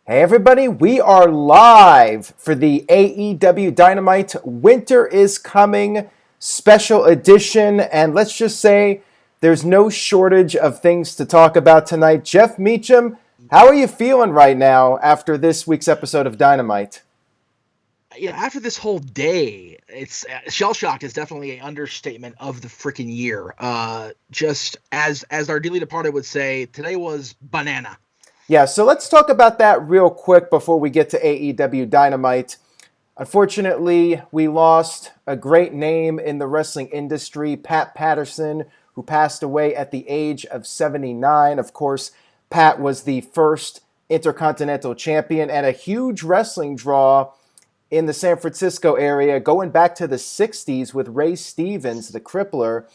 Hey everybody, we are live for the AEW Dynamite Winter is Coming special edition, and let's just say there's no shortage of things to talk about tonight. Jeff Meacham, how are you feeling right now after this week's episode of Dynamite? After this whole day, it's shell shocked is definitely an understatement of the freaking year. Just as our dearly departed would say, today was banana. Yeah, so let's talk about that real quick before we get to AEW Dynamite. Unfortunately, we lost a great name in the wrestling industry, Pat Patterson, who passed away at the age of 79. Of course, Pat was the first Intercontinental Champion and a huge wrestling draw in the San Francisco area going back to the 60s with Ray Stevens, the Crippler.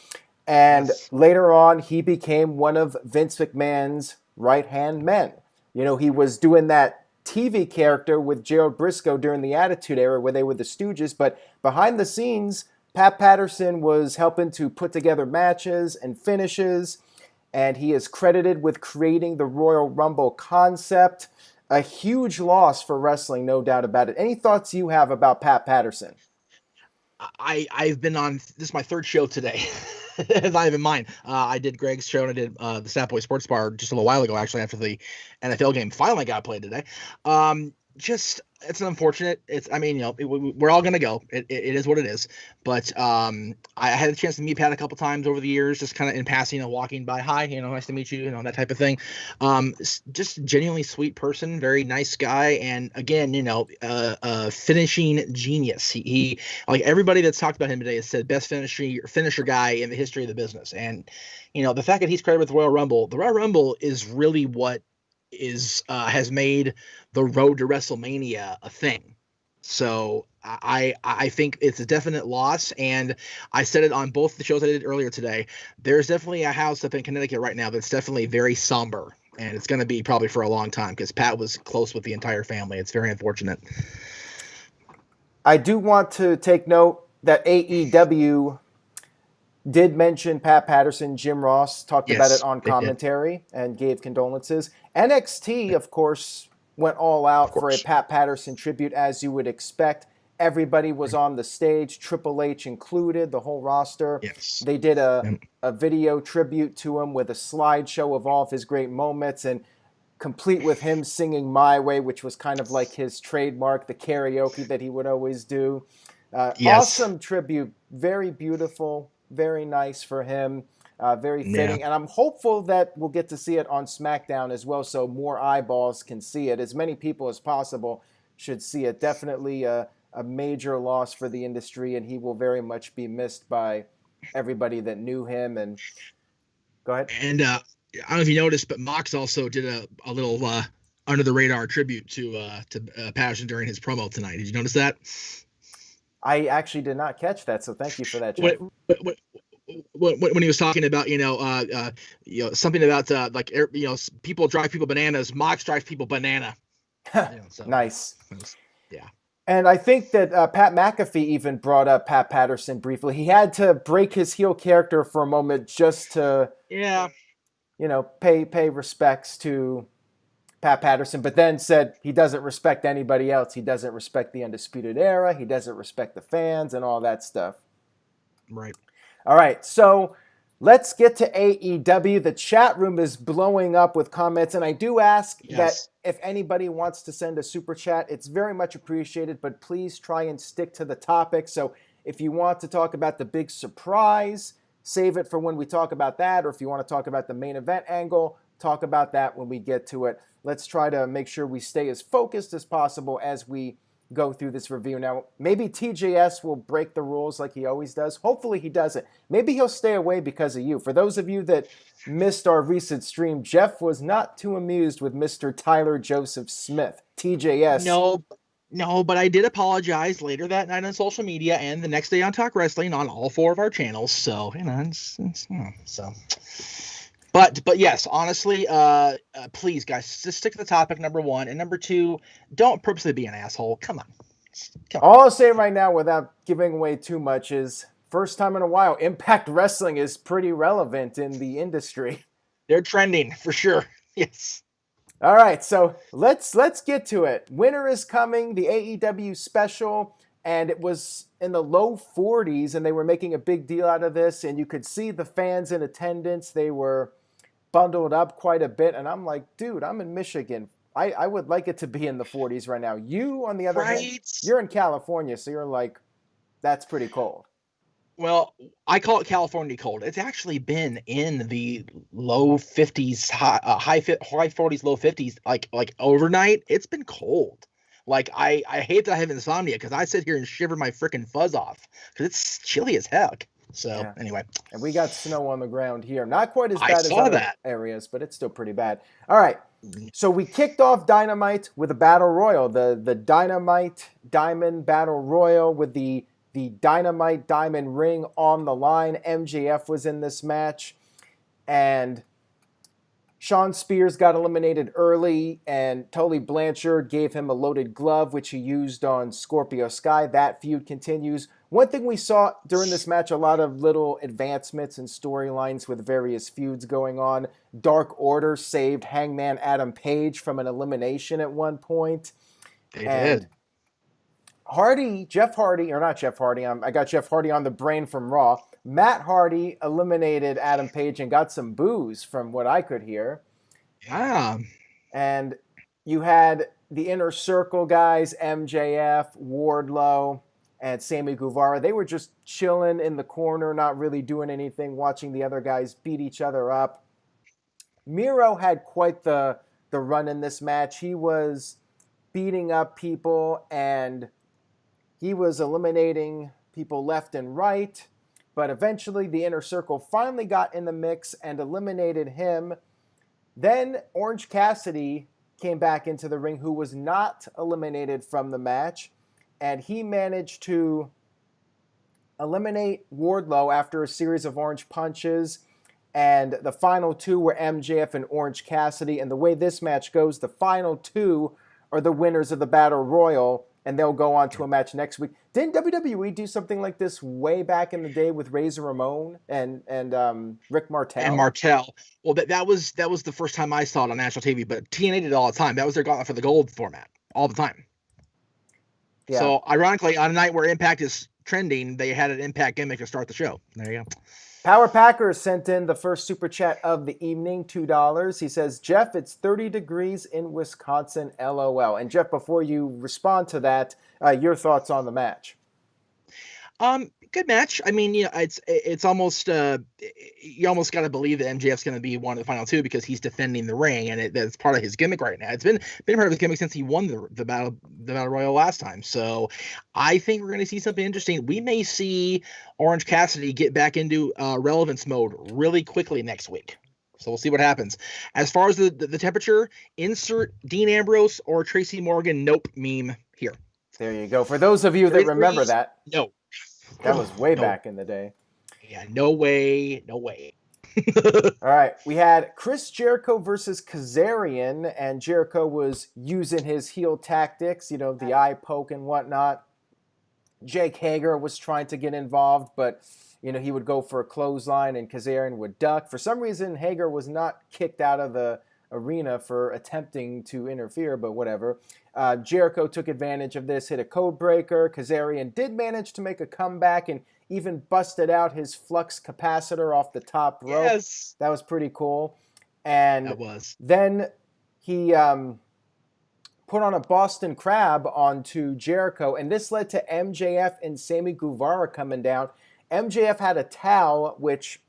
And Yes. later on, he became one of Vince McMahon's right hand men. You know, he was doing that TV character with Gerald Briscoe during the Attitude Era where they were the Stooges, but behind the scenes, Pat Patterson was helping to put together matches and finishes, and he is credited with creating the Royal Rumble concept. A huge loss for wrestling, no doubt about it. Any thoughts you have about Pat Patterson? I've been on this is my third show today. It's not even mine. I did Greg's show and I did the Stat Boy Sports Bar just a little while ago, actually, after the NFL game finally got played today. Just it's unfortunate. It's I mean, we're all gonna go. It is what it is. But I had a chance to meet Pat a couple times over the years, just kind of in passing and walking by. Hi, nice to meet you, that type of thing. Just genuinely sweet person, very nice guy, and again, finishing genius. He like everybody that's talked about him today has said best finisher guy in the history of the business. And the fact that he's credited with the Royal Rumble is really what is has made the road to WrestleMania a thing. So I think it's a definite loss, and I said it on both the shows I did earlier today. There's definitely a house up in Connecticut right now that's definitely very somber, and it's going to be probably for a long time because Pat was close with the entire family. It's very unfortunate. I do want to take note that AEW did mention Pat Patterson. Jim Ross talked about it Yes, on they did. commentary and gave condolences. NXT, Yeah, of course, went all of out for a course. Pat Patterson tribute, as you would expect. Everybody was on the stage, Triple H included, the whole roster. Yes. They did Yeah. a video tribute to him with a slideshow of all of his great moments, and complete with him singing My Way, which was kind of like his trademark, the karaoke that he would always do. Yes. Awesome tribute, very beautiful, very nice for him, very Yeah. fitting. And I'm hopeful that we'll get to see it on SmackDown as well, so more eyeballs can see it. As many people as possible should see it. Definitely a major loss for the industry, and he will very much be missed by everybody that knew him. And go ahead. And I don't know if you noticed, but Mox also did a little under the radar tribute to Patterson during his promo tonight. Did you notice that? I actually did not catch that, so thank you for that, Jeff. When, when he was talking about something about people drive people bananas, Mox drives people banana. So Nice. yeah. And I think that Pat McAfee even brought up Pat Patterson briefly. He had to break his heel character for a moment just to, Yeah. pay respects to Pat Patterson, but then said he doesn't respect anybody else. He doesn't respect the Undisputed Era. He doesn't respect the fans and all that stuff. Right. All right, so let's get to AEW. The chat room is blowing up with comments, and I do ask that Yes. if anybody wants to send a super chat, it's very much appreciated, but please try and stick to the topic. So if you want to talk about the big surprise, save it for when we talk about that, or if you want to talk about the main event angle, talk about that when we get to it. Let's try to make sure we stay as focused as possible as we go through this review. Now, maybe TJS will break the rules like he always does. Hopefully he doesn't. Maybe he'll stay away because of you. For those of you that missed our recent stream, Jeff was not too amused with Mr. Tyler Joseph Smith, TJS. No, no, but I did apologize later that night on social media and the next day on Talk Wrestling on all four of our channels. So so. But yes, honestly, please, guys, just stick to the topic. Number one, and number two, don't purposely be an asshole. Come on, come on. All I'll say right now without giving away too much is first time in a while, Impact Wrestling is pretty relevant in the industry. They're trending for sure. Yes. All right, so let's get to it. Winter is coming, the AEW special, and it was in the low 40s, and they were making a big deal out of this, and you could see the fans in attendance. They were bundled up quite a bit, and I'm like, dude, I'm in Michigan. I would like it to be in the 40s right now. You, on the other hand, Right. you're in California, so you're like, that's pretty cold. Well, I call it California cold. It's actually been in the low 50s, high 40s, low 50s, like overnight. It's been cold. Like I hate that I have insomnia because I sit here and shiver my freaking fuzz off because it's chilly as heck. So Yeah. anyway, And we got snow on the ground here. Not quite as I bad as saw other that. areas, but it's still pretty bad. All right. So we kicked off Dynamite with a battle royal, the Dynamite Diamond Battle Royal with the Dynamite Diamond ring on the line. MJF was in this match, and Sean Spears got eliminated early, and Tully Blanchard gave him a loaded glove, which he used on Scorpio Sky. That feud continues. One thing we saw during this match, a lot of little advancements and storylines with various feuds going on. Dark Order saved Hangman Adam Page from an elimination at one point. They And did. Jeff Hardy, or not Jeff Hardy, I got Jeff Hardy on the brain from Raw. Matt Hardy eliminated Adam Page and got some boos from what I could hear. Yeah. And you had the Inner Circle guys, MJF, Wardlow, and Sammy Guevara. They were just chilling in the corner, not really doing anything, watching the other guys beat each other up. Miro had quite the run in this match. He was beating up people and he was eliminating people left and right. But eventually the Inner Circle finally got in the mix and eliminated him. Then Orange Cassidy came back into the ring, who was not eliminated from the match, and he managed to eliminate Wardlow after a series of orange punches. And the final two were MJF and Orange Cassidy. And the way this match goes, the final two are the winners of the Battle Royal, and they'll go on to a match next week. Didn't WWE do something like this way back in the day with Razor Ramon and Rick Martel? And Martel. Well, that was the first time I saw it on national TV, but TNA did it all the time. That was their Gauntlet for the Gold format all the time. Yeah. So ironically, on a night where Impact is trending, they had an Impact gimmick to start the show. There you go. Power Packer sent in the first super chat of the evening, $2. He says, Jeff, it's 30 degrees in Wisconsin, LOL. And Jeff, before you respond to that, your thoughts on the match? Good match. I mean, it's almost you almost got to believe that MJF's going to be one of the final two because he's defending the ring, and that's part of his gimmick right now. It's been part of his gimmick since he won the battle royal last time. So I think we're going to see something interesting. We may see Orange Cassidy get back into relevance mode really quickly next week. So we'll see what happens. As far as the temperature, insert Dean Ambrose or Tracy Morgan nope meme here. There you go. For those of you that remember that. No. That was way back in the day. Yeah, no way. All right, we had Chris Jericho versus Kazarian, and Jericho was using his heel tactics, the eye poke and whatnot. Jake Hager was trying to get involved, but he would go for a clothesline and Kazarian would duck. For some reason, Hager was not kicked out of the arena for attempting to interfere, but whatever. Jericho took advantage of this, hit a code breaker. Kazarian did manage to make a comeback and even busted out his flux capacitor off the top rope. Yes. That was pretty cool. And that was. Then he put on a Boston Crab onto Jericho, and this led to MJF and Sammy Guevara coming down. MJF had a towel, which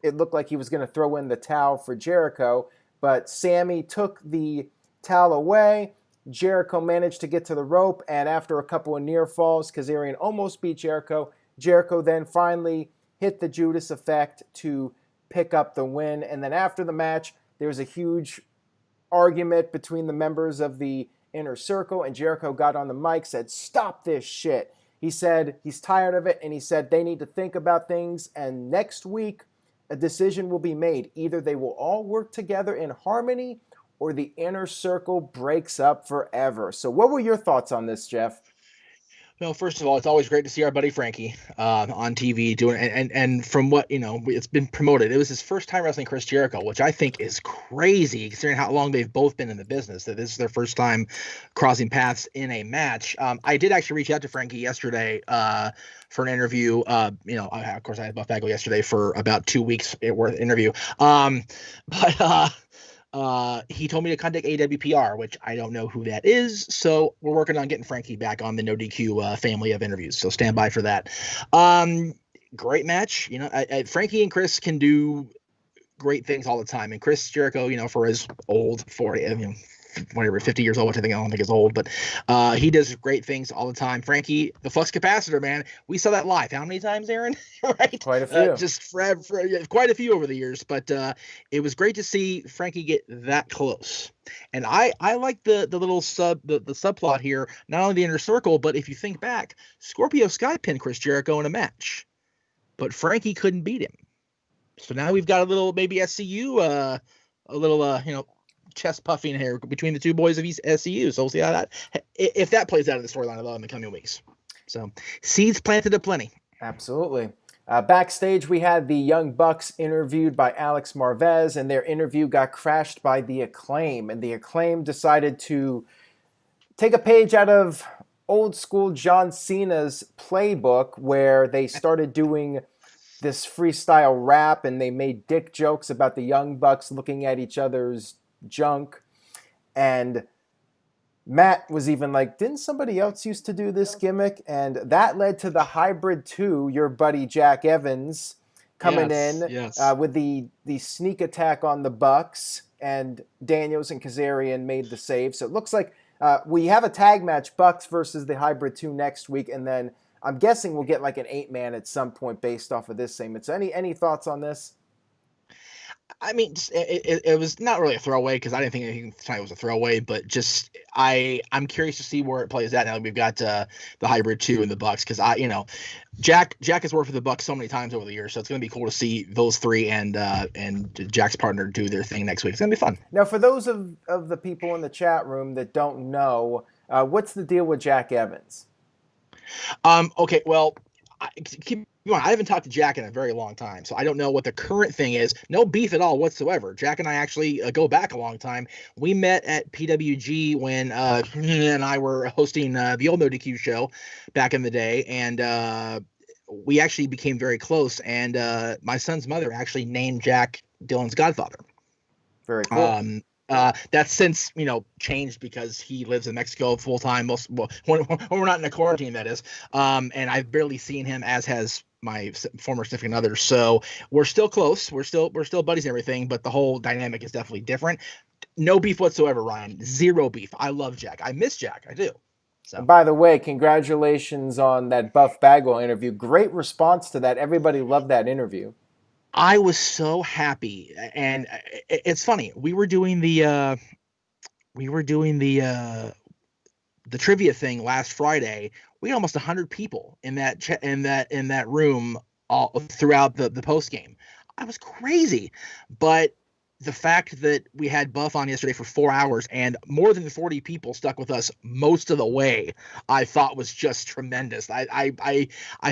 it looked like he was going to throw in the towel for Jericho, but Sammy took the towel away. Jericho managed to get to the rope, and after a couple of near falls, Kazarian almost beat Jericho. Jericho then finally hit the Judas effect to pick up the win. And then after the match, there was a huge argument between the members of the Inner Circle, and Jericho got on the mic, said, "Stop this shit." He said he's tired of it, and he said they need to think about things, and next week a decision will be made. Either they will all work together in harmony or the Inner Circle breaks up forever. So what were your thoughts on this, Jeff? No, first of all, it's always great to see our buddy Frankie on TV doing and from what it's been promoted. It was his first time wrestling Chris Jericho, which I think is crazy considering how long they've both been in the business. That this is their first time crossing paths in a match. I did actually reach out to Frankie yesterday for an interview. Of course, I had Buff Bagwell yesterday for about 2 weeks worth of interview. He told me to contact AWPR, which I don't know who that is. So we're working on getting Frankie back on the No DQ family of interviews. So stand by for that. Great match. Frankie and Chris can do great things all the time. And Chris Jericho, for his old 40, whatever, 50 years old, which I don't think is old, but he does great things all the time. Frankie, the flux capacitor, man, we saw that live. How many times, Aaron? Right? Quite a few. Just for quite a few over the years, but it was great to see Frankie get that close. And I like the little the subplot here, not only the inner circle, but if you think back, Scorpio Sky pinned Chris Jericho in a match, but Frankie couldn't beat him. So now we've got a little maybe SCU, a little chest puffing here between the two boys of SCU. So we'll see how if that plays out in the storyline in the coming weeks. So seeds planted aplenty. Absolutely. Backstage, we had the Young Bucks interviewed by Alex Marvez, and their interview got crashed by the Acclaim. And the Acclaim decided to take a page out of old school John Cena's playbook, where they started doing this freestyle rap, and they made dick jokes about the Young Bucks looking at each other's junk. And Matt was even like, didn't somebody else used to do this gimmick? And that led to the Hybrid 2, your buddy Jack Evans coming in with the sneak attack on the Bucks, and Daniels and Kazarian made the save. So it looks like we have a tag match, Bucks versus the Hybrid 2 next week, and then I'm guessing we'll get like an 8-man at some point based off of this segment. So any thoughts on this? I mean, it was not really a throwaway because I didn't think anything tonight was a throwaway, but just I'm curious to see where it plays out. Now we've got the Hybrid 2 and the Bucks, because Jack has worked for the Bucks so many times over the years, so it's going to be cool to see those three and Jack's partner do their thing next week. It's going to be fun. Now, for those of the people in the chat room that don't know, what's the deal with Jack Evans? Okay, well, I haven't talked to Jack in a very long time, so I don't know what the current thing is. No beef at all whatsoever. Jack and I actually go back a long time. We met at PWG when he and I were hosting the old No DQ show back in the day, and we actually became very close. And my son's mother actually named Jack Dylan's godfather. Very cool. That's since changed because he lives in Mexico full time. When we're not in a quarantine, that is. And I've barely seen him, as has my former significant other. So we're still close. We're still buddies and everything, but the whole dynamic is definitely different. No beef whatsoever, Ryan. Zero beef. I love Jack. I miss Jack. I do. So. And by the way, congratulations on that Buff Bagwell interview. Great response to that. Everybody loved that interview. I was so happy, and it's funny. We were doing the trivia thing last Friday. We had almost 100 people in that room all throughout the post game. I was crazy, but the fact that we had Buff on yesterday for 4 hours and more than 40 people stuck with us most of the way, I thought was just tremendous. I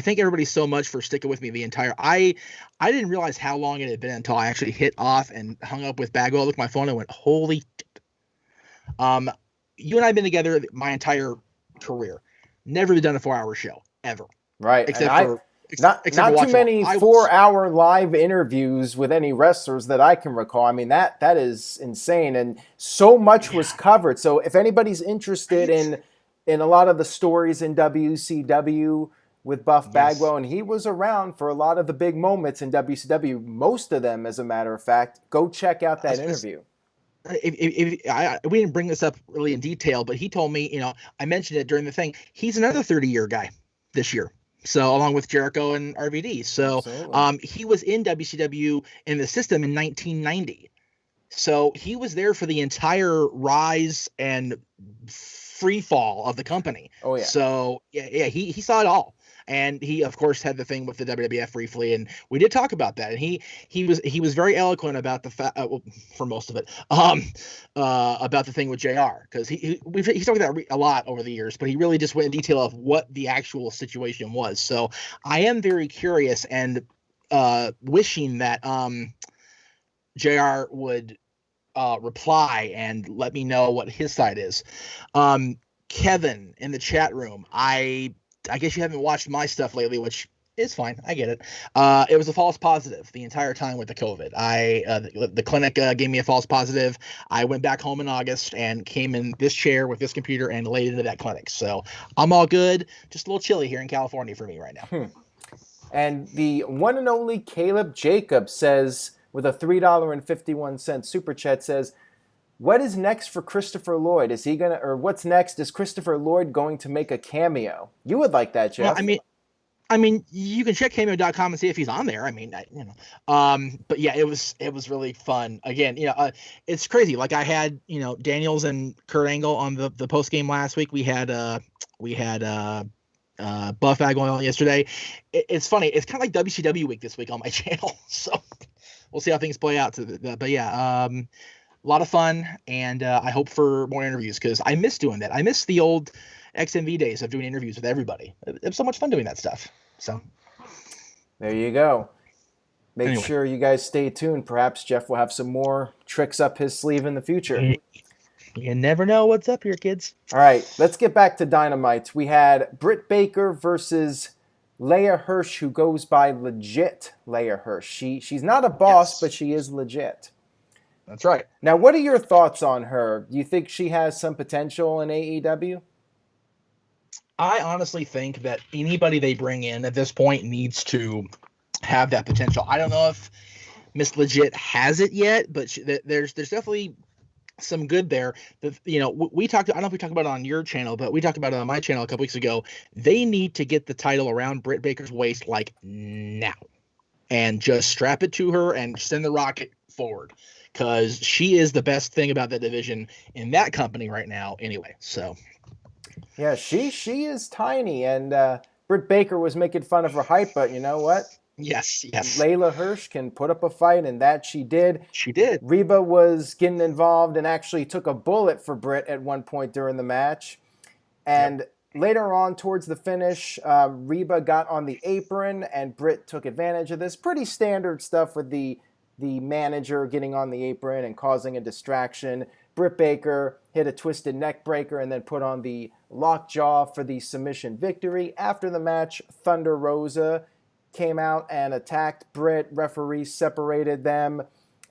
thank everybody so much for sticking with me the entire. I didn't realize how long it had been until I actually hit off and hung up with Bagwell. I looked at my phone and went, holy shit. You and I have been together my entire career. Never done a 4-hour show ever. Right. Except for not too many 4-hour live interviews with any wrestlers that I can recall. I mean, that is insane, and so much was covered. So if anybody's interested in a lot of the stories in WCW with Buff Bagwell, and he was around for a lot of the big moments in WCW, most of them, as a matter of fact, go check out that interview. We didn't bring this up really in detail, but he told me, I mentioned it during the thing. He's another 30-year guy this year. So along with Jericho and RVD. So he was in WCW in the system in 1990. So he was there for the entire rise and free fall of the company. Oh yeah. So yeah, he saw it all. And he, of course, had the thing with the WWF briefly, and we did talk about that. And he was very eloquent about the fact, well, for most of it, about the thing with JR, because he's talked about a lot over the years, but he really just went in detail of what the actual situation was. So I am very curious and wishing that JR would reply and let me know what his side is. Kevin in the chat room, I guess you haven't watched my stuff lately, which is fine. I get it. It was a false positive the entire time with the COVID. The clinic gave me a false positive. I went back home in August and came in this chair with this computer and laid into that clinic. So I'm all good. Just a little chilly here in California for me right now. And the one and only Caleb Jacob says, with a $3.51 super chat, says, what is next for Christopher Lloyd? Is he gonna, or what's next? Is Christopher Lloyd going to make a cameo? You would like that, Jeff. Well, I mean, you can check cameo.com and see if he's on there. I mean, but yeah, it was really fun. Again, it's crazy. Like I had, Daniels and Kurt Angle on the post game last week. We had Buff Agwell on yesterday. It's funny. It's kind of like WCW week this week on my channel. So we'll see how things play out. But yeah, a lot of fun, and I hope for more interviews because I miss doing that. I miss the old XMV days of doing interviews with everybody. It was so much fun doing that stuff. So there you go. Make sure you guys stay tuned. Perhaps Jeff will have some more tricks up his sleeve in the future. You never know what's up here, kids. All right, let's get back to Dynamite. We had Britt Baker versus Leia Hirsh, who goes by legit Leia Hirsh. She's not a boss, but she is legit. That's right. Now, what are your thoughts on her? Do you think she has some potential in AEW? I honestly think that anybody they bring in at this point needs to have that potential. I don't know if Miss Legit has it yet, but there's definitely some good there. We talked. I don't know if we talked about it on your channel, but we talked about it on my channel a couple weeks ago. They need to get the title around Britt Baker's waist like now, and just strap it to her and send the rocket forward. Because she is the best thing about that division in that company right now anyway. So, yeah, she is tiny, and Britt Baker was making fun of her height, but you know what? Yes. Layla Hirsh can put up a fight, and that she did. She did. Reba was getting involved and actually took a bullet for Britt at one point during the match. And later on, towards the finish, Reba got on the apron, and Britt took advantage of this. Pretty standard stuff with the manager getting on the apron and causing a distraction. Britt Baker hit a twisted neck breaker and then put on the lockjaw for the submission victory. After the match, Thunder Rosa came out and attacked Britt. Referees separated them,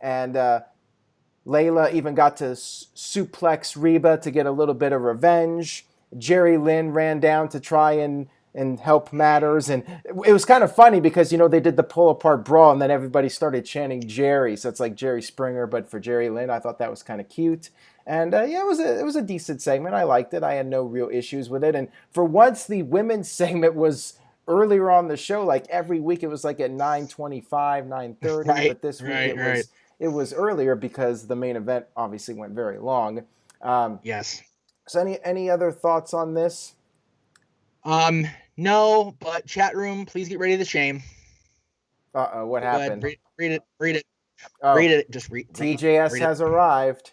and Layla even got to suplex Reba to get a little bit of revenge. Jerry Lynn ran down to try and help matters, and it was kind of funny because they did the pull apart brawl and then everybody started chanting Jerry, so it's like Jerry Springer but for Jerry Lynn. I thought that was kind of cute, and it was a decent segment. I liked it. I had no real issues with it, and for once the women's segment was earlier on the show. Like every week it was like at 9:25, 9:30, but this week it was earlier because the main event obviously went very long. Yes. So any other thoughts on this? No, but chat room, please get ready to shame. What happened? Read it. Oh, read it. Just read. TJS has arrived.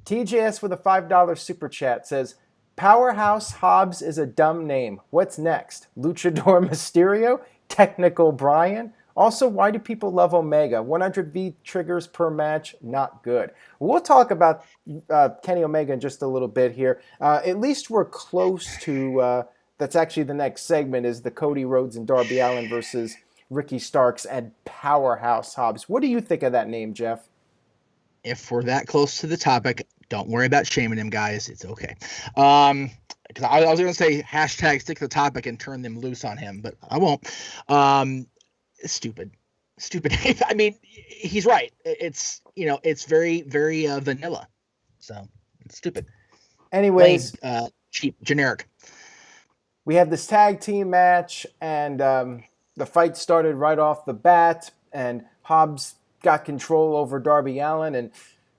TJS with a $5 super chat says, Powerhouse Hobbs is a dumb name. What's next? Luchador Mysterio? Technical Brian? Also, why do people love Omega? 100 V triggers per match, not good. We'll talk about Kenny Omega in just a little bit here. At least we're close to, that's actually the next segment, is the Cody Rhodes and Darby Allin versus Ricky Starks and Powerhouse Hobbs. What do you think of that name, Jeff? If we're that close to the topic, don't worry about shaming him, guys. It's okay. Because I was going to say hashtag stick to the topic and turn them loose on him, but I won't. Stupid. I mean, he's right. It's it's very, very vanilla. So it's stupid. Anyways, cheap, generic. We had this tag team match, and the fight started right off the bat, and Hobbs got control over Darby Allin, and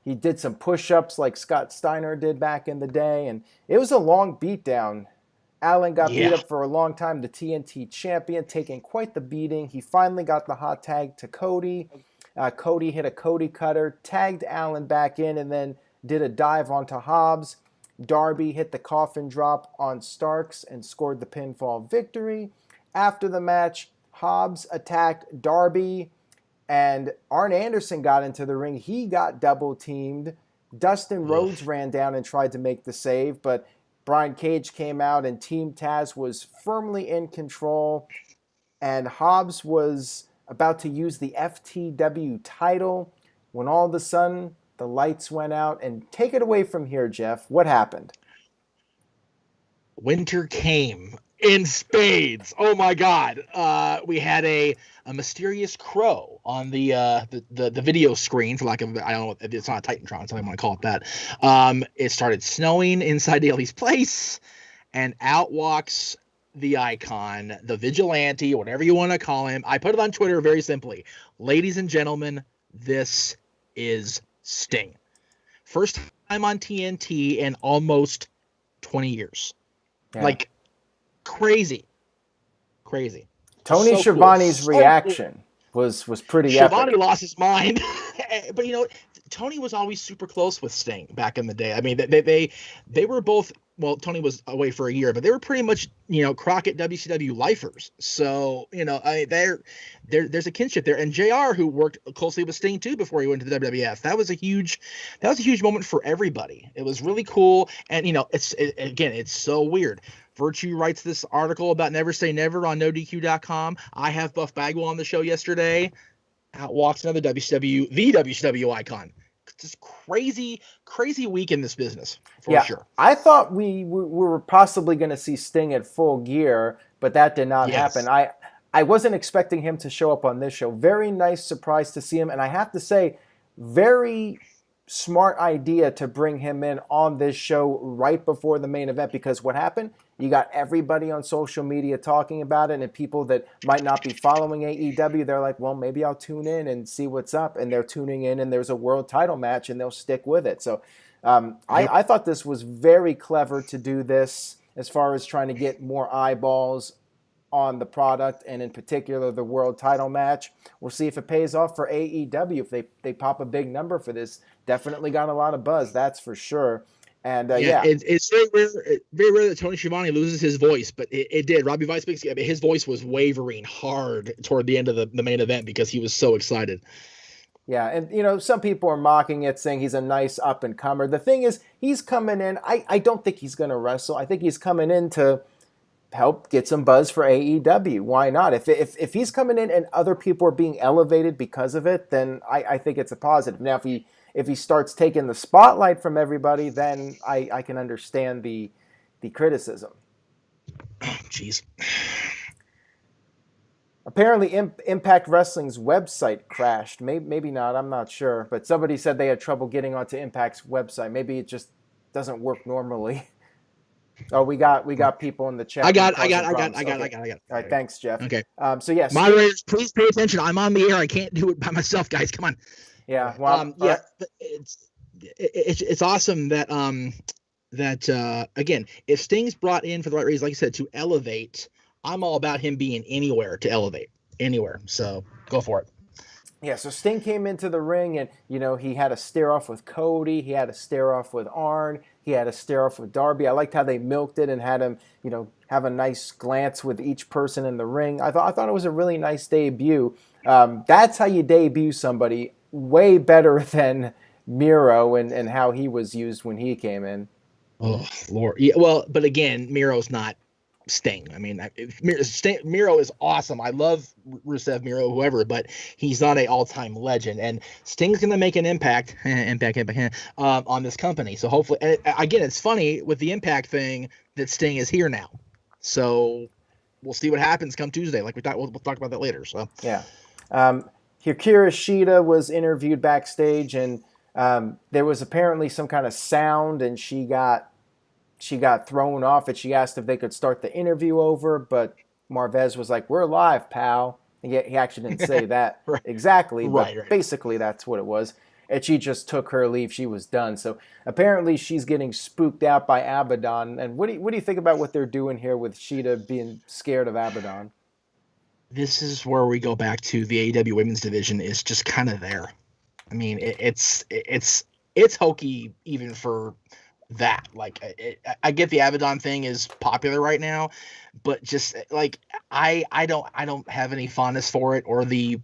he did some push-ups like Scott Steiner did back in the day, and it was a long beatdown. Allen got beat Yeah. up for a long time, the TNT champion, taking quite the beating. He finally got the hot tag to Cody. Cody hit a Cody cutter, tagged Allen back in, and then did a dive onto Hobbs. Darby hit the coffin drop on Starks and scored the pinfall victory. After the match, Hobbs attacked Darby, and Arn Anderson got into the ring. He got double teamed. Dustin Rhodes ran down and tried to make the save, but Brian Cage came out and Team Taz was firmly in control. And Hobbs was about to use the FTW title when all of a sudden the lights went out. And take it away from here, Jeff. What happened? Winter came in spades. Oh my God. We had a mysterious crow on the video screen, for lack of, I don't know, it's not a Titantron, so I want to call it that. It started snowing inside Daly's place, and out walks the icon, the vigilante, whatever you want to call him. I put it on Twitter very simply. Ladies and gentlemen, this is Sting. First time on TNT in almost 20 years. Yeah. Like, crazy. Tony Schiavone's reaction was pretty epic. Schiavone lost his mind. But, you know, Tony was always super close with Sting back in the day. I mean, they were both, well, Tony was away for a year, but they were pretty much, you know, Crockett WCW lifers. So, you know, there's a kinship there. And JR, who worked closely with Sting too before he went to the WWF, that was a huge moment for everybody. It was really cool. And, you know, it's so weird. Virtue writes this article about Never Say Never on NoDQ.com. I have Buff Bagwell on the show yesterday. Out walks another the WCW icon. Just crazy week in this business, for sure. I thought we were possibly going to see Sting at Full Gear, but that did not happen. I wasn't expecting him to show up on this show. Very nice surprise to see him, and I have to say, very smart idea to bring him in on this show right before the main event, because what happened? You got everybody on social media talking about it, and people that might not be following AEW, they're like, well, maybe I'll tune in and see what's up. And they're tuning in, and there's a world title match, and they'll stick with it. So I thought this was very clever to do this as far as trying to get more eyeballs on the product, and in particular the world title match. We'll see if it pays off for AEW. If they pop a big number for this, definitely got a lot of buzz, that's for sure. And it's very rare that Tony Schiavone loses his voice, but it did. Robbie Weiss, his voice was wavering hard toward the end of the main event because he was so excited. Yeah, and you know, some people are mocking it, saying he's a nice up and comer. The thing is, he's coming in. I don't think he's going to wrestle. I think he's coming in to help get some buzz for AEW. Why not? If he's coming in and other people are being elevated because of it, then I think it's a positive. Now, if he starts taking the spotlight from everybody, then I can understand the criticism. Oh, jeez. Apparently, Impact Wrestling's website crashed. Maybe not. I'm not sure. But somebody said they had trouble getting onto Impact's website. Maybe it just doesn't work normally. Oh, we got people in the chat. I got. Okay. All right, thanks, Jeff. Okay. So yes, moderators, please pay attention. I'm on the air. I can't do it by myself, guys. Come on. Yeah. Well, yeah. It's awesome that again, if Sting's brought in for the right reasons, like you said, to elevate, I'm all about him being anywhere to elevate, anywhere. So go for it. Yeah, so Sting came into the ring, and you know, he had a stare off with Cody, he had a stare off with Arn, he had a stare off with Darby. I liked how they milked it and had him, you know, have a nice glance with each person in the ring. I thought it was a really nice debut. That's how you debut somebody. Way better than Miro and how he was used when he came in. Oh Lord, yeah. Well, but again, Miro's not Sting. I mean, Miro is awesome. I love Rusev, Miro, whoever, but he's not an all-time legend. And Sting's going to make an impact on this company. So hopefully, and again, it's funny with the Impact thing that Sting is here now. So we'll see what happens come Tuesday. Like we thought, we'll talk about that later. So yeah. Hikaru Shida was interviewed backstage, and there was apparently some kind of sound, and she got thrown off, and she asked if they could start the interview over, but Marvez was like, "We're live, pal." And yet he actually didn't say that right. exactly, but right. basically that's what it was. and she just took her leave. She was done. So apparently she's getting spooked out by Abadon. And what do you think about what they're doing here with Shida being scared of Abadon? This is where we go back to the AEW women's division is just kind of there. I mean, it's hokey even for that. Like, I get the Abadon thing is popular right now, but just like I don't have any fondness for it, or the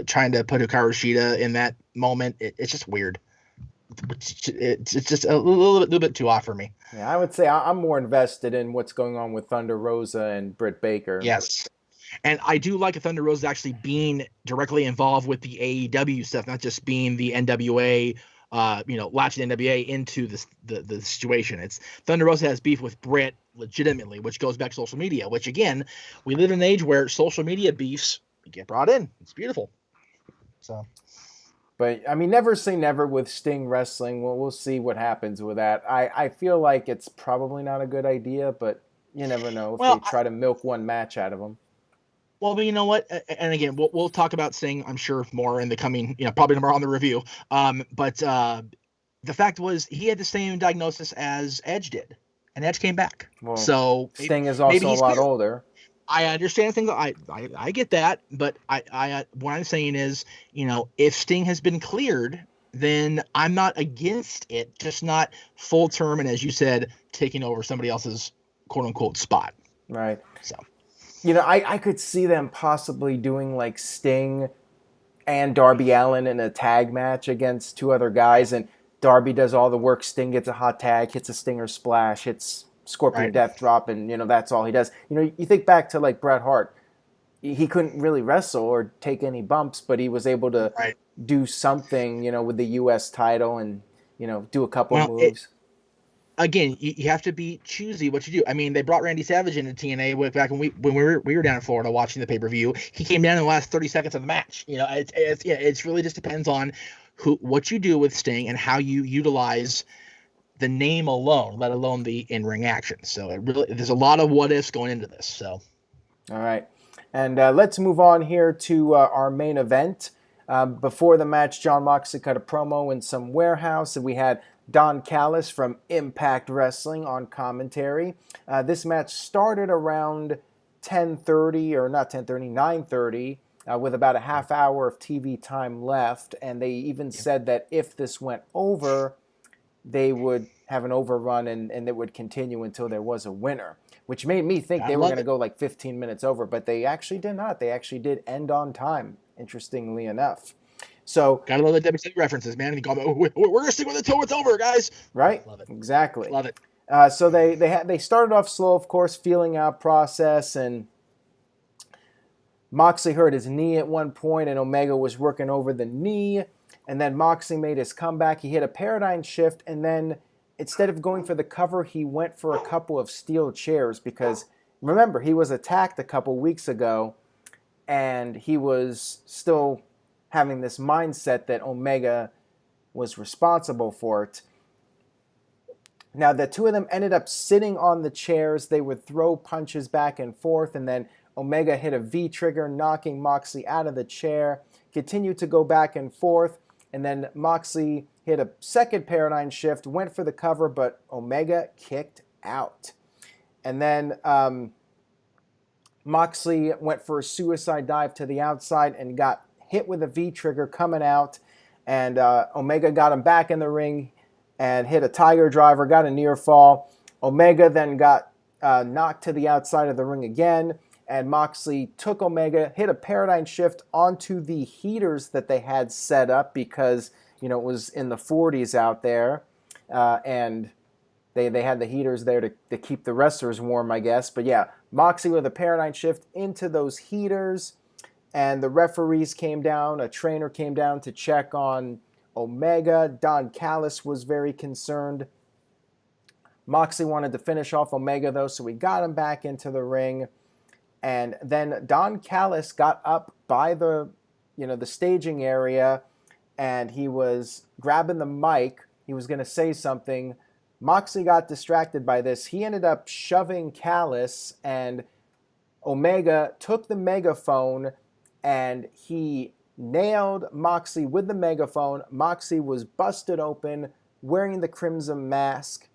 trying to put Hikaru Shida in that moment. It's just weird. It's just a little bit too off for me. Yeah, I would say I'm more invested in what's going on with Thunder Rosa and Britt Baker. Yes. And I do like Thunder Rosa actually being directly involved with the AEW stuff, not just being the NWA, latching NWA into the situation. It's Thunder Rosa has beef with Britt legitimately, which goes back to social media, which again, we live in an age where social media beefs get brought in. It's beautiful. So. But, I mean, never say never with Sting wrestling. We'll see what happens with that. I feel like it's probably not a good idea, but you never know if they try to milk one match out of him. Well, but you know what? And again, we'll talk about Sting, I'm sure, more in the coming, probably tomorrow on the review. But the fact was he had the same diagnosis as Edge did, and Edge came back. Well, so Sting is also a lot older. I understand things. I get that, but I what I'm saying is, if Sting has been cleared, then I'm not against it, just not full term, and as you said, taking over somebody else's quote unquote spot. Right. So. I could see them possibly doing like Sting and Darby Allin in a tag match against two other guys, and Darby does all the work. Sting gets a hot tag, hits a Stinger splash, hits Scorpion Death Drop, and that's all he does. You think back to like Bret Hart, he couldn't really wrestle or take any bumps, but he was able to do something, with the U.S. title and do a couple moves. Again, you have to be choosy what you do. I mean, they brought Randy Savage into TNA back when we were down in Florida watching the pay-per-view. He came down in the last 30 seconds of the match. It's really just depends on what you do with Sting and how you utilize the name alone, let alone the in-ring action. So there's a lot of what ifs going into this. So, all right, and let's move on here to our main event. Before the match, Jon Moxley cut a promo in some warehouse, and we had Don Callis from Impact Wrestling on commentary. This match started around 10:30, or not 10:30, 9:30, with about a half hour of TV time left. And they even said that if this went over, they would have an overrun and it would continue until there was a winner, which made me think they were going to go like 15 minutes over, but they actually did not. They actually did end on time, interestingly enough. So gotta love the WWE references, man. We're gonna stick with it till it's over, guys. Right? Love it. Exactly. Love it. So they started off slow, of course, feeling out process, and Moxley hurt his knee at one point, and Omega was working over the knee, and then Moxley made his comeback. He hit a paradigm shift, and then instead of going for the cover, he went for a couple of steel chairs because remember, he was attacked a couple weeks ago, and he was still having this mindset that Omega was responsible for it. Now, the two of them ended up sitting on the chairs. They would throw punches back and forth, and then Omega hit a V-trigger, knocking Moxley out of the chair, continued to go back and forth, and then Moxley hit a second paradigm shift, went for the cover, but Omega kicked out. And then Moxley went for a suicide dive to the outside and got hit with a V-trigger coming out, and Omega got him back in the ring and hit a tiger driver, got a near fall. Omega then got knocked to the outside of the ring again, and Moxley took Omega, hit a paradigm shift onto the heaters that they had set up because, it was in the 40s out there, and they had the heaters there to keep the wrestlers warm, I guess. But yeah, Moxley with a paradigm shift into those heaters, and the referees came down, a trainer came down to check on Omega. Don Callis was very concerned. Moxley wanted to finish off Omega, though, so we got him back into the ring. And then Don Callis got up by the staging area, and he was grabbing the mic. He was going to say something. Moxley got distracted by this. He ended up shoving Callis, and Omega took the megaphone, and he nailed Moxley with the megaphone. Moxley was busted open, wearing the crimson mask,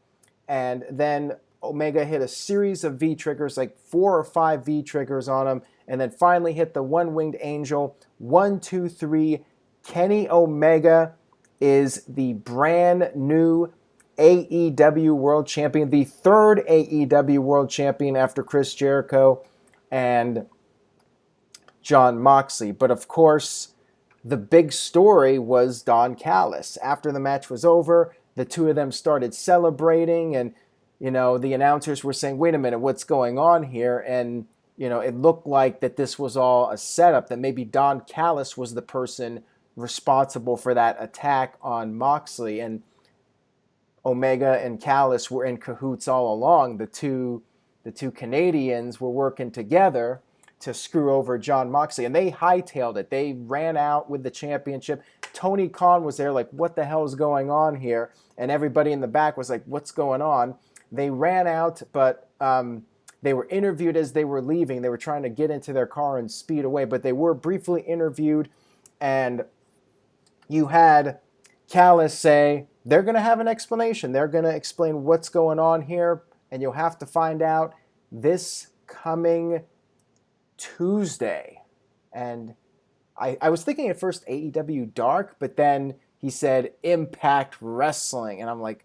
and then Omega hit a series of V-triggers, like 4 or 5 V-triggers on him, and then finally hit the one-winged angel. 1, 2, 3. Kenny Omega is the brand new AEW World Champion, the third AEW World Champion after Chris Jericho and Jon Moxley. But of course, the big story was Don Callis. After the match was over, the two of them started celebrating, and the announcers were saying, wait a minute, what's going on here? And it looked like that this was all a setup, that maybe Don Callis was the person responsible for that attack on Moxley. And Omega and Callis were in cahoots all along. The two Canadians were working together to screw over Jon Moxley, and they hightailed it. They ran out with the championship. Tony Khan was there like, what the hell is going on here? And everybody in the back was like, what's going on? They ran out, but they were interviewed as they were leaving. They were trying to get into their car and speed away, but they were briefly interviewed, and you had Callis say, they're going to have an explanation. They're going to explain what's going on here, and you'll have to find out this coming Tuesday. And I was thinking at first AEW Dark, but then he said Impact Wrestling, and I'm like,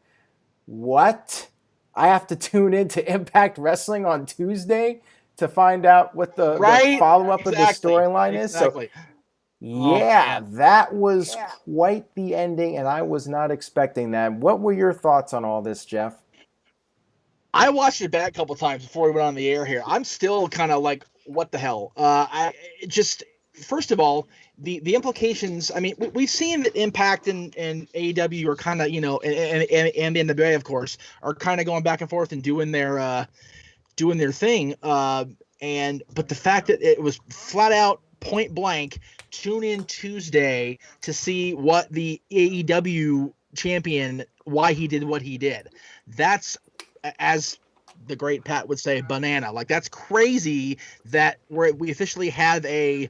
what? I have to tune into Impact Wrestling on Tuesday to find out what the follow-up of the storyline is. So yeah, that was quite the ending, and I was not expecting that. What were your thoughts on all this, Jeff? I watched it back a couple times before we went on the air here. I'm still kind of like, what the hell? First of all, the implications. I mean, we've seen that Impact and AEW are kind of, and the NWA, of course, are kind of going back and forth and doing their thing. But the fact that it was flat out point blank, tune in Tuesday to see what the AEW champion, why he did what he did. That's, as the great Pat would say, banana. Like, that's crazy that we officially have a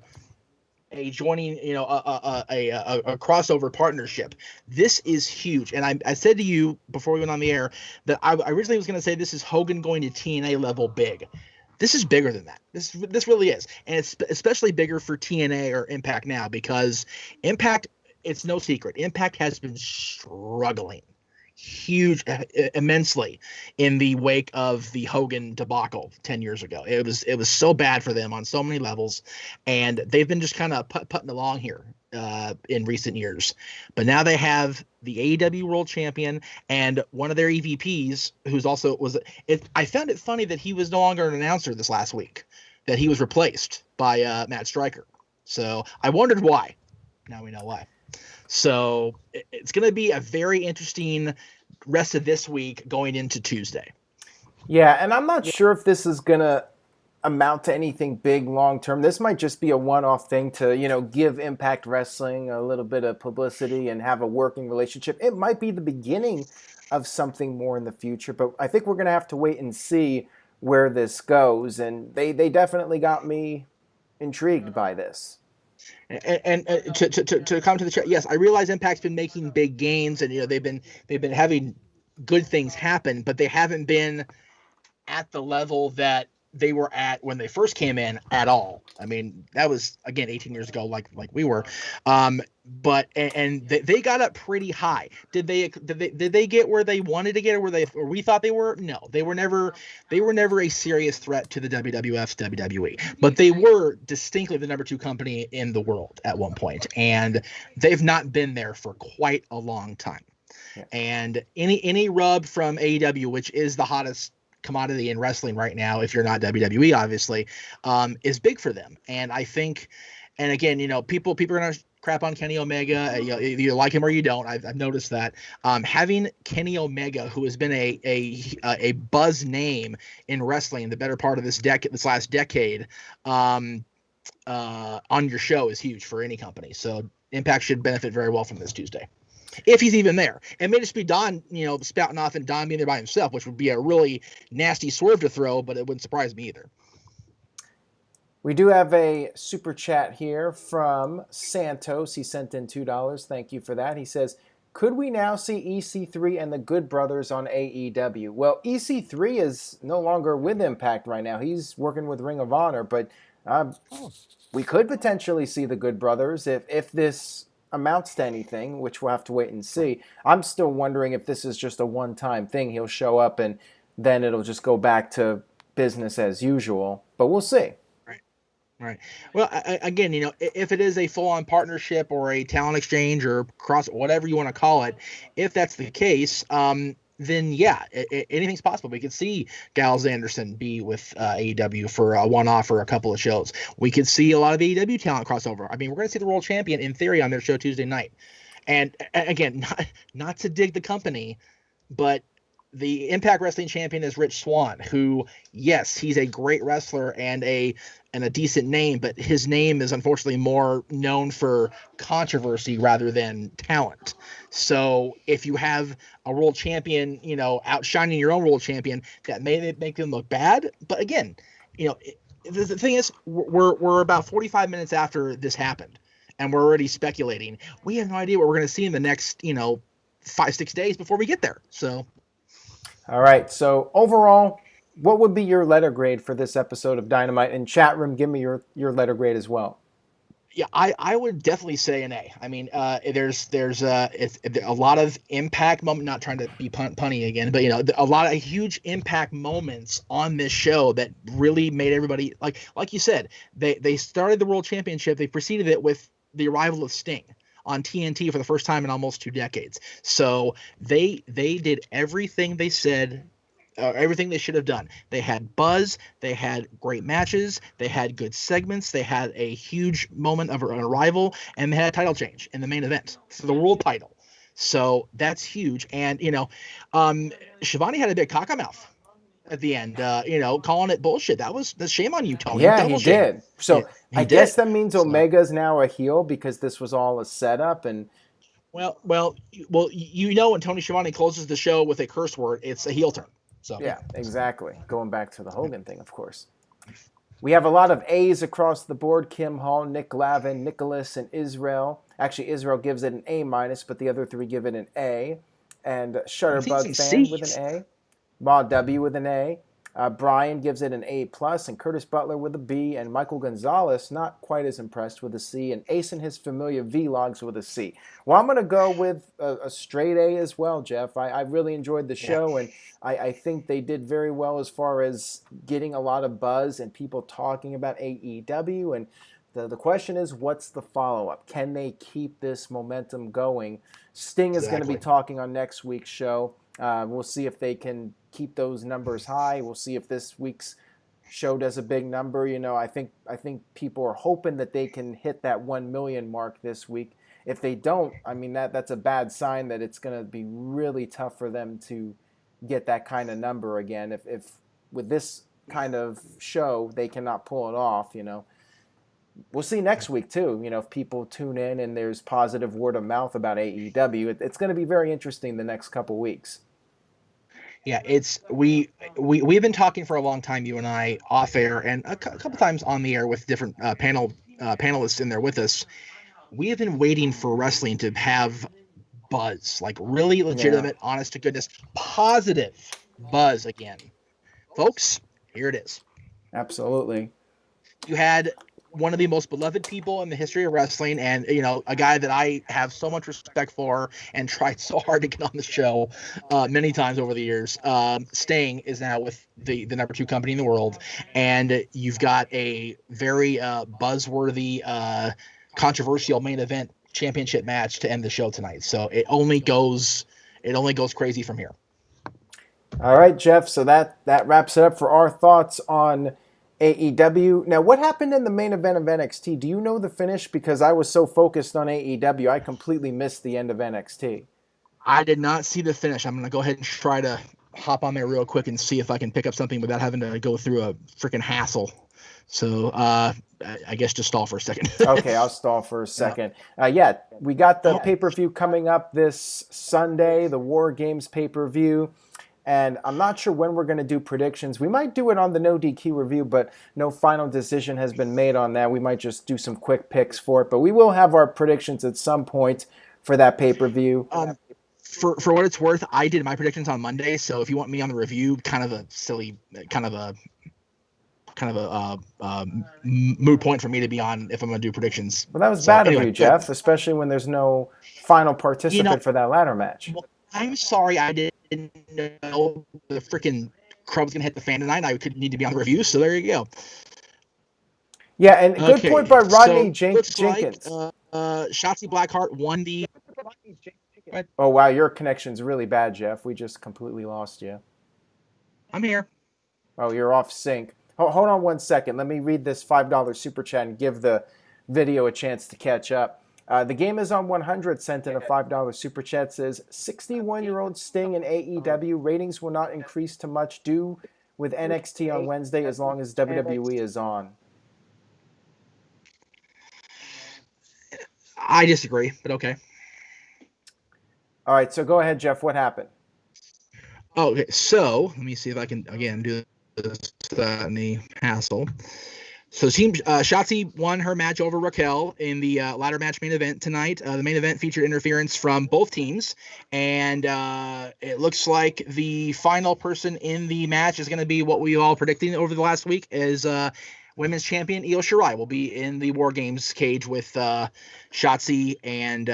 joining, a crossover partnership. This is huge. And I said to you before we went on the air that I originally was going to say this is Hogan going to TNA level big. This is bigger than that. This really is. And it's especially bigger for TNA or Impact now, because Impact, it's no secret, Impact has been struggling immensely in the wake of the Hogan debacle 10 years ago. It was so bad for them on so many levels, and they've been just kind of putting along here in recent years. But now they have the AEW World Champion and one of their EVPs, who's also I found it funny that he was no longer an announcer this last week, that he was replaced by Matt Stryker. So I wondered why. Now we know why. So it's going to be a very interesting rest of this week going into Tuesday. Yeah, and I'm not sure if this is going to amount to anything big long term. This might just be a one-off thing to, give Impact Wrestling a little bit of publicity and have a working relationship. It might be the beginning of something more in the future, but I think we're going to have to wait and see where this goes. And they definitely got me intrigued by this. And to come to the chat, yes, I realize Impact's been making big gains, and they've been having good things happen, but they haven't been at the level that they were at when they first came in at all. I mean, that was, again, 18 years ago, like we were. But they got up pretty high. Did they get where they wanted to get, or we thought they were? No, they were never a serious threat to the WWF's WWE. But they were distinctly the number 2 company in the world at one point, and they've not been there for quite a long time. Yeah. And any rub from AEW, which is the hottest commodity in wrestling right now, if you're not WWE, obviously, is big for them. And I think, and again, people are gonna crap on Kenny Omega. You like him or you don't. I've noticed that. Having Kenny Omega, who has been a buzz name in wrestling the better part of this last decade, on your show is huge for any company. So Impact should benefit very well from this Tuesday, if he's even there. It may just be Don, spouting off and Don being there by himself, which would be a really nasty swerve to throw, but it wouldn't surprise me either. We do have a super chat here from Santos. He sent in $2. Thank you for that. He says, could we now see EC3 and the Good Brothers on AEW? Well, EC3 is no longer with Impact right now. He's working with Ring of Honor, but we could potentially see the Good Brothers if this amounts to anything, which we'll have to wait and see. I'm still wondering if this is just a one-time thing. He'll show up and then it'll just go back to business as usual, but we'll see. Right. Well, again, if it is a full-on partnership or a talent exchange or cross, whatever you want to call it, if that's the case, then yeah, anything's possible. We could see Giles Anderson be with AEW for a one-off or a couple of shows. We could see a lot of AEW talent crossover. I mean, we're going to see the World Champion in theory on their show Tuesday night. And again, not to dig the company, but the Impact Wrestling champion is Rich Swann, who, yes, he's a great wrestler and a decent name, but his name is unfortunately more known for controversy rather than talent. So if you have a world champion, outshining your own world champion, that may make them look bad. But again, the thing is, we're about 45 minutes after this happened, and we're already speculating. We have no idea what we're going to see in the next, 5-6 days before we get there. So. All right, so overall, what would be your letter grade for this episode of Dynamite? In chat room, give me your letter grade as well. Yeah, I would definitely say an A. I mean, there's it's a lot of impact moment. Not trying to be punny again, but a lot of huge impact moments on this show that really made everybody like you said. They started the World Championship. They preceded it with the arrival of Sting on TNT for the first time in almost 2 decades. So they did everything they said, everything they should have done. They had buzz, they had great matches, they had good segments, they had a huge moment of an arrival, and they had a title change in the main event for the world title. So that's huge. And Shivani had a big cockamouth at the end, calling it bullshit. That's shame on you, Tony. Yeah, he did. So yeah, I guess that means Omega's now a heel because this was all a setup. And well, when Tony Schiavone closes the show with a curse word, it's a heel turn. So yeah, exactly. Going back to the Hogan thing, of course. We have a lot of A's across the board. Kim Hall, Nick Lavin, Nicholas, and Israel. Actually, Israel gives it an A-, but the other 3 give it an A. And Shutterbug Fan with an A. Ma W with an A. Brian gives it an A+, and Curtis Butler with a B, and Michael Gonzalez, not quite as impressed, with a C, and Ace and his familiar Vlogs with a C. Well, I'm going to go with a straight A as well, Jeff. I really enjoyed the show, and I think they did very well as far as getting a lot of buzz and people talking about AEW, and the question is, what's the follow-up? Can they keep this momentum going? Sting is going to be talking on next week's show. We'll see if they can keep those numbers high. We'll see if this week's show does a big number. I think people are hoping that they can hit that 1 million mark this week. If they don't, I mean that's a bad sign that it's going to be really tough for them to get that kind of number again. If with this kind of show they cannot pull it off, We'll see next week too. If people tune in and there's positive word of mouth about AEW, it's going to be very interesting the next couple weeks. Yeah, we've been talking for a long time, you and I, off air and a couple times on the air with different panelists in there with us. We have been waiting for wrestling to have buzz, like really legitimate, honest to goodness, positive buzz again. Folks, here it is. Absolutely. You had one of the most beloved people in the history of wrestling, and a guy that I have so much respect for and tried so hard to get on the show many times over the years. Sting is now with the number 2 company in the world, and you've got a very buzzworthy, controversial main event championship match to end the show tonight. So it only goes crazy from here. All right, Jeff. So that wraps it up for our thoughts on AEW. Now, what happened in the main event of NXT? Do you know the finish? Because I was so focused on AEW, I completely missed the end of NXT. I did not see the finish. I'm going to go ahead and try to hop on there real quick and see if I can pick up something without having to go through a freaking hassle. So I guess just stall for a second. Okay, I'll stall for a second. We got the pay-per-view coming up this Sunday, the War Games pay-per-view. And I'm not sure when we're going to do predictions. We might do it on the No DQ review, but no final decision has been made on that. We might just do some quick picks for it. But we will have our predictions at some point for that pay-per-view. For what it's worth, I did my predictions on Monday. So if you want me on the review, kind of a moot point for me to be on if I'm going to do predictions. Well, that was bad of you, Jeff, especially when there's no final participant for that ladder match. Well, I'm sorry I didn't know the freaking crowd was going to hit the fan tonight. I could need to be on the review, so there you go. Yeah, and good point by Rodney Jenkins. Shotzi Blackheart won the... Oh, wow, your connection's really bad, Jeff. We just completely lost you. I'm here. Oh, you're off sync. Hold on 1 second. Let me read this $5 super chat and give the video a chance to catch up. The Game is on 100 sent in a $5 super chat. Says 61-year-old Sting in AEW ratings will not increase to much due with NXT on Wednesday as long as WWE is on. I disagree, but okay. All right, so go ahead, Jeff. What happened? Okay, so let me see if I can again do this without any hassle. So Team Shotzi won her match over Raquel in the ladder match main event tonight. The main event featured interference from both teams, and it looks like the final person in the match is going to be what we all predicting over the last week is women's champion Io Shirai will be in the War Games cage with Shotzi and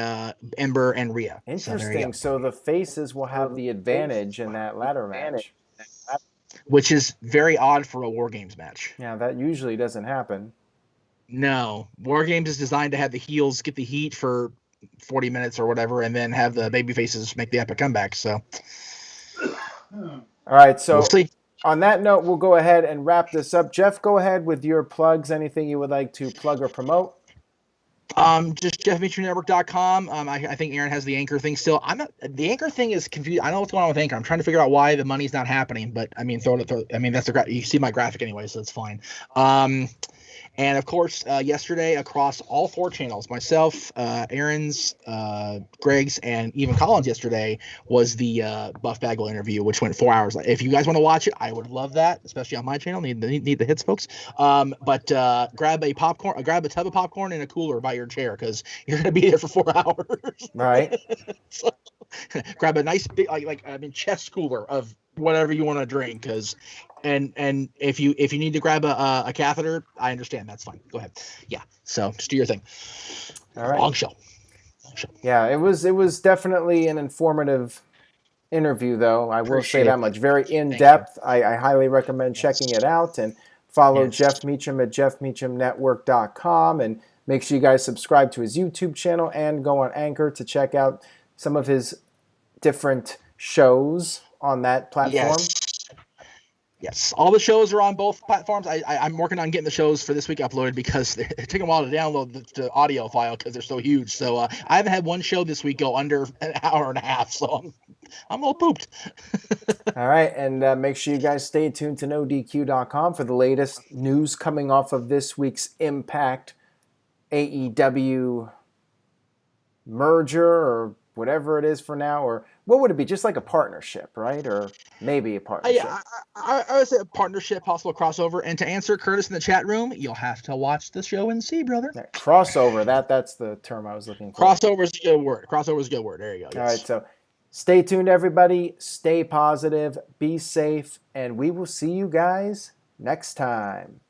Ember and Rhea. Interesting. So the faces will have the advantage in that ladder match. Which is very odd for a War Games match. Yeah, that usually doesn't happen. No. War Games is designed to have the heels get the heat for 40 minutes or whatever, and then have the baby faces make the epic comeback. So, all right, so we'll see. On that note, we'll go ahead and wrap this up. Jeff, go ahead with your plugs. Anything you would like to plug or promote? Just JeffMeachernetwork.com. I think Aaron has the Anchor thing still. The Anchor thing is confused. I don't know what's going on with Anchor. I'm trying to figure out why the money's not happening, but I mean, that's you see my graphic anyway, so it's fine. And of course, yesterday across all 4 channels, myself, Aaron's, Greg's, and even Colin's yesterday was the Buff Bagwell interview, which went 4 hours. If you guys want to watch it, I would love that, especially on my channel. Need the hits, folks. But grab a tub of popcorn and a cooler by your chair because you're gonna be there for 4 hours. Right. So, grab a nice big chest cooler of whatever you want to drink and if you need to grab a catheter, I understand, that's fine, go ahead. Yeah, so just do your thing. All right. Long show. Yeah, it was definitely an informative interview, though. I will say that much. Very in-depth. I highly recommend checking it out, and follow Jeff Meacham at jeffmeachamnetwork.com, and make sure you guys subscribe to his YouTube channel and go on Anchor to check out some of his different shows on that platform. Yes, all the shows are on both platforms. I'm working on getting the shows for this week uploaded because it took a while to download the audio file because they're so huge. So I haven't had one show this week go under an hour and a half, so I'm all pooped. All right, and make sure you guys stay tuned to NoDQ.com for the latest news coming off of this week's Impact AEW merger or whatever it is for now, or what would it be? Just like a partnership, right? Or maybe a partnership. I would say a partnership, possible crossover. And to answer Curtis in the chat room, you'll have to watch the show and see, brother. Yeah, crossover, that's the term I was looking for. Crossover is a good word. Crossover is a good word. There you go. Yes. All right, so stay tuned, everybody. Stay positive, be safe, and we will see you guys next time.